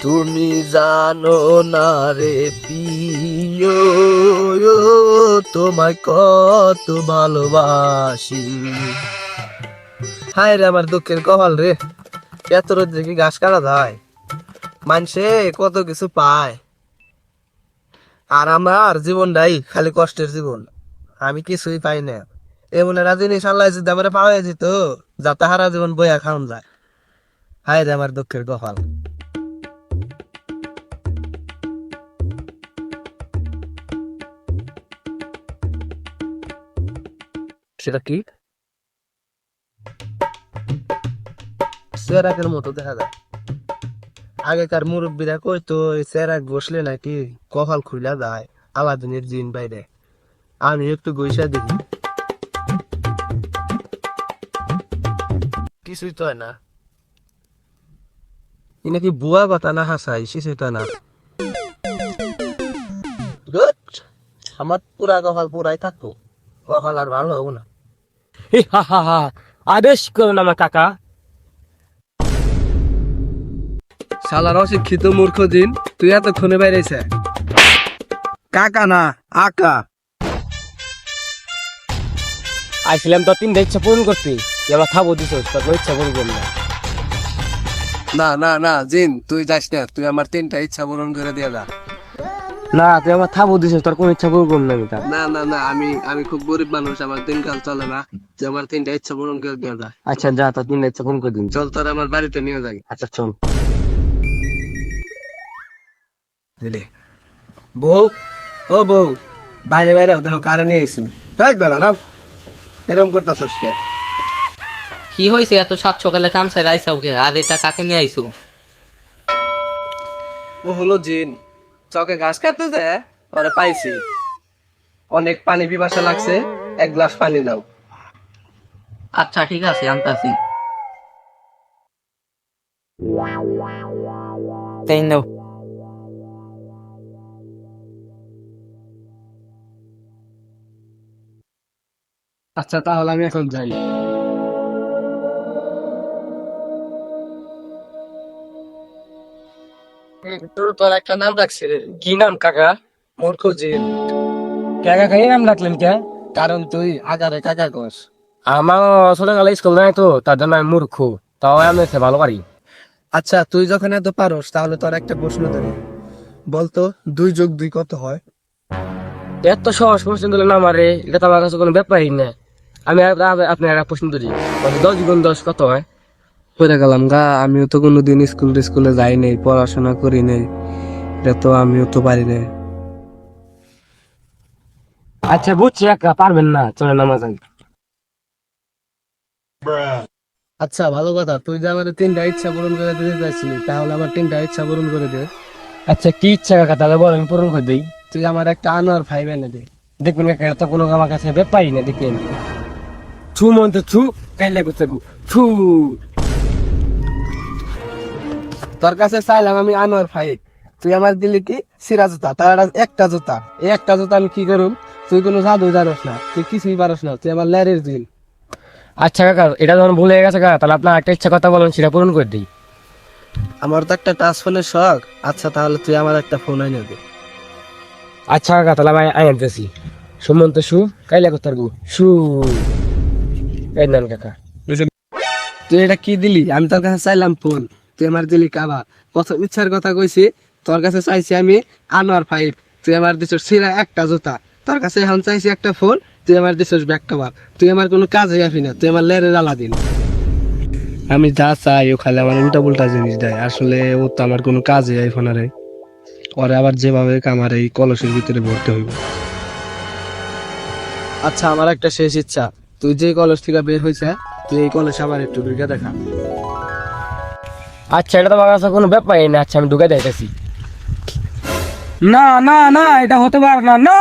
তুমি জানো না রে প্রিয়, তোমায় কত ভালোবাসি। হায় রে আমার দুঃখের কপাল রে, এত রোদ্রে কি ঘাস কাটা যায়? মানুষে কত কিছু পায়, আর আমার জীবনটাই খালি কষ্টের জীবন। আমি কিছুই পাই না। এমন একটা জিনিস আল্লাহ যদি আমার পাওয়া যেত, যাতে হারা জীবন বইয়া খাওয়ান যায়। হায় রে আমার দুঃখের কপাল। সেটা কি? চেরাকের মতো দেখা যায়। আগেকার মুরব্বীরা কইতো এই চেরাক বসলে নাকি কপাল খুইলা যায়, আলাদিনের জিন বাইরে। আমি একটু গইসা দেখি, কিছুই তো হয় না। ই নাকি বুয়া কথা না হাসাই, কিছুই তো না। ধুৎ, আমার পুরা কপাল পুরাই থাকতো, কপাল আর ভালো হবো না। হা হা হা, আদেশ করুন আমার কাকা। শালার অশিক্ষিত মূর্খ দিন, তুই এতক্ষণে বাইরেছে। কাকা না, আকা। আইছিলাম তো 3টা ইচ্ছা পূরণ করতে, এবার খাবো দিছ, তোর কোনো ইচ্ছা পূরণ করলাম না। না না না জিন, তুই যাস না, তুই আমার 3টা ইচ্ছা পূরণ করে দিয়ে যা। না তুই আমার খাবো দিছ, তোর কোনো ইচ্ছা পূরণ করলাম না। না না না, আমি খুব গরিব মানুষ, আমার দিনকাল চলে না, তুই আমার 3টা ইচ্ছা পূরণ করে দিয়ে যা। আচ্ছা যা, তোর 3টা ইচ্ছা পূরণ করে দিন। চল তোর আমার বাড়িতে নিয়ে যাই। আচ্ছা চল। দিলে বউ, ও বউ, বাইরে বাইরে দেখো কারে নিয়ে এসেছি। দেখ বেলা না, এরকম করতেছস কে? কি হয়েছে এত সাত সকালে কাম সাইড আইসাও কে? আর এটা কাকে নিয়ে আইসো? ও হলো জিন, চকে ঘাস কাটতে যায়, ওরা পাইছি। অনেক পানি পিপাসা লাগছে, এক গ্লাস পানি নাও। আচ্ছা ঠিক আছে, আনতাছি। তাই নাও। আচ্ছা তাহলে আমি এখন যাই। তোর একটা নাম রাখছে রে। কি নাম কাকা? মূর্খ জিন। কে কাকা এই নাম রাখলেন কে? কারণ তুই আগারে কাকা কস। আমার ছোটবেলা স্কুল নাই তো, তার জন্য আমি মূর্খ। তাও আমি ভালো পারি। আচ্ছা তুই যখন এত পারস, তাহলে তোর একটা প্রশ্ন দেব, বলতো 2+2 কত হয়? এত সহজ প্রশ্ন দিলেন আমারে, এটা তো আমার কাছে কোনো ব্যাপারই না। আমি আপনার একটা প্রশ্ন ধরি, 10 × 10 কত হয়? পড়ে গেলাম গা, আমিও তো কোনোদিন স্কুলে যাই নাই, পড়াশোনা করি নাই, এটা তো আমিও তো পারি নাই। আচ্ছা বুঝছি, একা পারবেন না, চলে নামা যান। আচ্ছা ভালো কথা, তুই যে আমার 3টা ইচ্ছা পূরণ করে দিতে চাইছিলি, তাহলে আমার 3টা ইচ্ছা পূরণ করে দে। আচ্ছা কি ইচ্ছা কাকা, তাহলে বল, আমি পূরণ করে দিই। তুই আমার একটা আনোয়ার 5 এনে দে। দেখবেন কাকা, এটা তো কোনো আমার কাছে ব্যাপারই না, দেখবেন। ছু মন্ত্র ছু, কাইলে করতে ছু। তোর কাছে চাইলাম আমি আনোয়ার 5, তুই আমার দিলি কি সিরা জুতা, তার একটা জুতা। এই একটা জুতা আমি কি করুম? তুই কোনো জাদু জানোস না, তুই কিছুই পারস না, তুই আমার ল্যারের দিন। আচ্ছা কাকা, এটা যখন ভুলে গেছে কাকা, তাহলে আপনার একটা ইচ্ছা কথা বলেন, সেটা পূরণ করে দিই। আমার তো একটা টাচ ফোনের শখ। আচ্ছা তাহলে তুই আমার একটা ফোন এনে দে। আচ্ছা কাকা, তাহলে আমি আনতেছি। সুমন্ত সু, কাইলে করতে সু। এই নেন কাকা। তুই এটা কি দিলি? আমি তোর কাছে চাইলাম ফোন, তুই আমার দিলি কাবা। প্রথম ইচ্ছার কথা কইছি, তোর কাছে চাইছি আমি আনোয়ার 5, তুই আমার দিছস সিরা একটা জুতা। তোর কাছে এখন চাইছি একটা ফোন, তুই আমার দিছস ব্যাগ কভার। তুই আমার কোনো কাজে আসবি না, তুই আমার লেরে জ্বালা দিন। আমি যা চাই ও খালি আমার উল্টা পুল্টা জিনিস দেয়, আসলে ও তো আমার কোনো কাজে আইফো না রে। ওরে আবার যেভাবে আমার এই কলসের ভিতরে ভরতে হইব। আচ্ছা আমার একটা শেষ ইচ্ছা, তুই যে কলেজ থেকে বের হয়েছে, তুই এই কলেজ আবার একটু ঢুকে দেখা। আচ্ছা এটা তো আমার কাছে কোনো ব্যাপারই না, আচ্ছা আমি ঢুকে যাইতেছি। না না না, এটা হতে পারে না, না।